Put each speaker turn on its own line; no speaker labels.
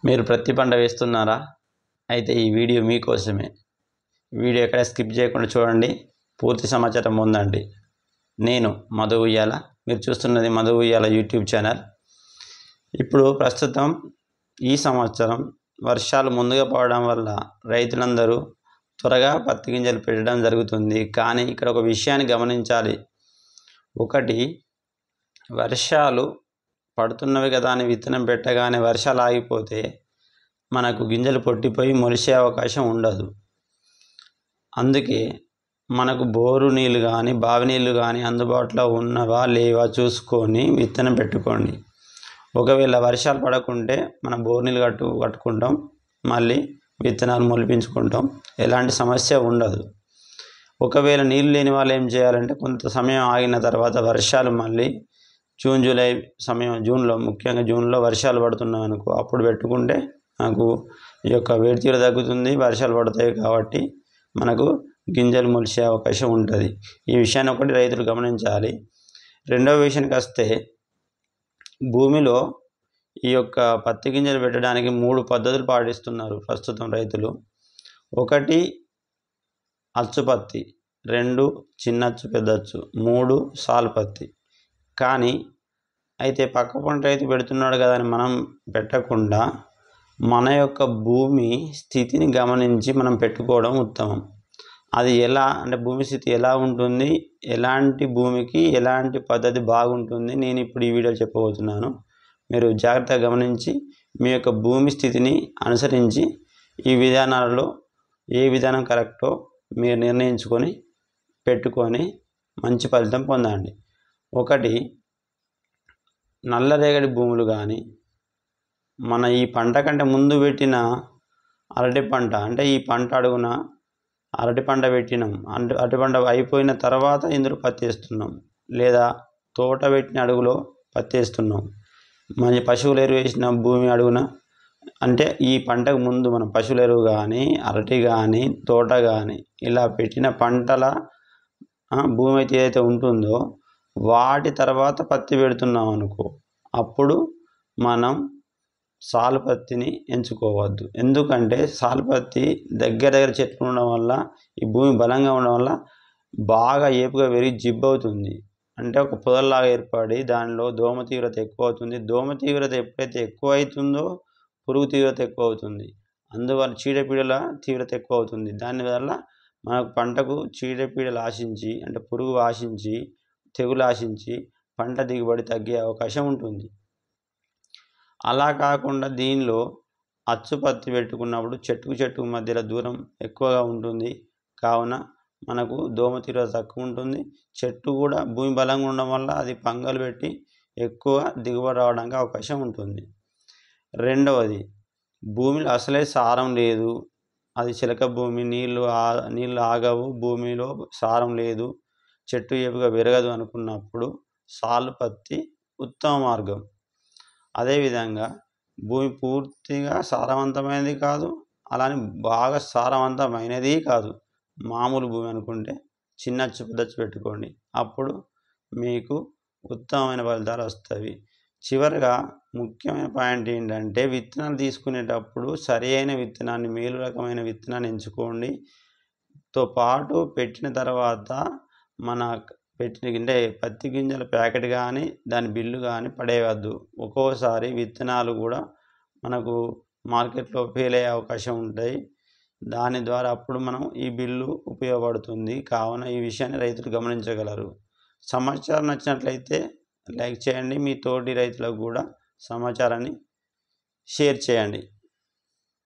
మీరు ప్రతి పంట వేస్తున్నారా? అయితే ఈ వీడియో మీకోసమే. వీడియో ఎక్కడ స్కిప్ చేయకుండా చూడండి, పూర్తి సమాచారం పొందండి. నేను మధు ఉయ్యాల, మీరు చూస్తున్నది మధు ఉయ్యాల యూట్యూబ్ ఛానల్. ఇప్పుడు ప్రస్తుతం ఈ సంవత్సరం వర్షాలు ముందుగా పడడం వల్ల రైతులందరూ త్వరగా పత్తి గింజలు పెట్టడం జరుగుతుంది. కానీ ఇక్కడ ఒక విషయాన్ని గమనించాలి. ఒకటి, వర్షాలు పడుతున్నవి కదా అని విత్తనం పెట్టగానే వర్షాలు ఆగిపోతే మనకు గింజలు పొట్టిపోయి మొలిసే అవకాశం ఉండదు. అందుకే మనకు బోరు నీళ్ళు కానీ బావి నీళ్ళు కానీ అందుబాటులో ఉన్నవా లేవా చూసుకొని విత్తనం పెట్టుకోండి. ఒకవేళ వర్షాలు పడకుంటే మనం బోరు నీళ్ళు కట్టుకుంటాం, మళ్ళీ విత్తనాలు మొలిపించుకుంటాం, ఎలాంటి సమస్య ఉండదు. ఒకవేళ నీళ్ళు లేని వాళ్ళు ఏం చేయాలంటే కొంత సమయం ఆగిన తర్వాత వర్షాలు మళ్ళీ జూన్ జూలై సమయం, ముఖ్యంగా జూన్లో వర్షాలు పడుతున్నాయి అనుకో, అప్పుడు పెట్టుకుంటే మనకు ఈ యొక్క వేడి తీవ్రత తగ్గుతుంది, వర్షాలు పడతాయి కాబట్టి మనకు గింజలు మొలిసే అవకాశం ఉంటుంది. ఈ విషయాన్ని ఒకటి రైతులు గమనించాలి. రెండవ విషయానికి వస్తే, భూమిలో ఈ యొక్క పత్తి గింజలు పెట్టడానికి 3 పద్ధతులు పాటిస్తున్నారు ప్రస్తుతం రైతులు. 1 అచ్చు పత్తి, 2 చిన్నచ్చు పెద్దచ్చు, 3 సాలు పత్తి. కానీ అయితే పక్క పంట రైతు పెడుతున్నాడు కదా అని మనం పెట్టకుండా మన యొక్క భూమి స్థితిని గమనించి మనం పెట్టుకోవడం ఉత్తమం. అది ఎలా అంటే భూమి స్థితి ఎలా ఉంటుంది, ఎలాంటి భూమికి ఎలాంటి పద్ధతి బాగుంటుంది, నేను ఇప్పుడు ఈ వీడియో చెప్పబోతున్నాను. మీరు జాగ్రత్తగా గమనించి మీ యొక్క భూమి స్థితిని అనుసరించి ఈ విధానాలలో ఏ విధానం కరెక్టో మీరు నిర్ణయించుకొని పెట్టుకొని మంచి ఫలితం పొందండి. 1, నల్లరేగడి భూములు కానీ, మన ఈ పంట కంటే ముందు పెట్టిన అరటి పంట, అంటే ఈ పంట అడుగున అరటి పంట పెట్టినాం, అరటి పంట అయిపోయిన తర్వాత ఇందులో పత్తి వేస్తున్నాం, లేదా తోట పెట్టిన అడుగులో పత్తి వేస్తున్నాం, మంచి పశువుల ఎరువు వేసిన భూమి అడుగున, అంటే ఈ పంటకు ముందు మనం పశువుల ఎరువు కానీ అరటి కానీ తోట కానీ ఇలా పెట్టిన పంటల భూమి అయితే ఏదైతే ఉంటుందో వాటి తర్వాత పత్తి పెడుతున్నాం అనుకో, అప్పుడు మనం సాలు పత్తిని ఎంచుకోవద్దు. ఎందుకంటే సాలు పత్తి దగ్గర చెట్లు ఉండడం వల్ల, ఈ భూమి బలంగా ఉండడం వల్ల బాగా ఏపుగా పెరిగి జిబ్బవుతుంది. అంటే ఒక పొదల్లాగా ఏర్పడి దానిలో దోమ తీవ్రత ఎక్కువ అవుతుంది. దోమ తీవ్రత ఎప్పుడైతే ఎక్కువ అవుతుందో పురుగు తీవ్రత ఎక్కువ అవుతుంది. అందువల్ల చీడపీడల తీవ్రత ఎక్కువ అవుతుంది. దానివల్ల మనకు పంటకు చీడపీడలు ఆశించి, అంటే పురుగు ఆశించి, తెగులు ఆశించి పంట దిగుబడి తగ్గే అవకాశం ఉంటుంది. అలా కాకుండా దీనిలో అచ్చు పత్తి పెట్టుకున్నప్పుడు చెట్టుకు మధ్యలో దూరం ఎక్కువగా ఉంటుంది. కావున మనకు దోమ తీవ్రత తక్కువ ఉంటుంది. చెట్టు కూడా భూమి బలంగా ఉండడం వల్ల అది పంగలు పెట్టి ఎక్కువ దిగుబడి రావడానికి అవకాశం ఉంటుంది. రెండవది, భూమిలో అసలే సారం లేదు, అది చిలక భూమి, నీళ్ళు ఆగవు, భూమిలో సారం లేదు, చెట్టు ఏపుగా పెరగదు అనుకున్నప్పుడు సాలు పత్తి ఉత్తమ మార్గం. అదేవిధంగా భూమి పూర్తిగా సారవంతమైనది కాదు, అలానే బాగా సారవంతమైనది కాదు, మామూలు భూమి అనుకుంటే చిన్నచ్చు పెద్దచ్చు పెట్టుకోండి. అప్పుడు మీకు ఉత్తమమైన ఫలితాలు వస్తాయి. చివరిగా ముఖ్యమైన పాయింట్ ఏంటంటే, విత్తనాలు తీసుకునేటప్పుడు సరి అయిన విత్తనాన్ని, మేలు రకమైన విత్తనాన్ని ఎంచుకోండి. తో పాటు పెట్టిన తర్వాత మన అంటే పత్తి గింజల ప్యాకెట్ కానీ దాని బిల్లు కానీ పడేయవద్దు. ఒక్కోసారి విత్తనాలు కూడా మనకు మార్కెట్లో ఫెయిల్ అయ్యే అవకాశం ఉంటాయి. దాని ద్వారా అప్పుడు మనం ఈ బిల్లు ఉపయోగపడుతుంది. కావున ఈ విషయాన్ని రైతులు గమనించగలరు. సమాచారం నచ్చినట్లయితే లైక్ చేయండి, మీ తోటి రైతులకు కూడా సమాచారాన్ని షేర్ చేయండి.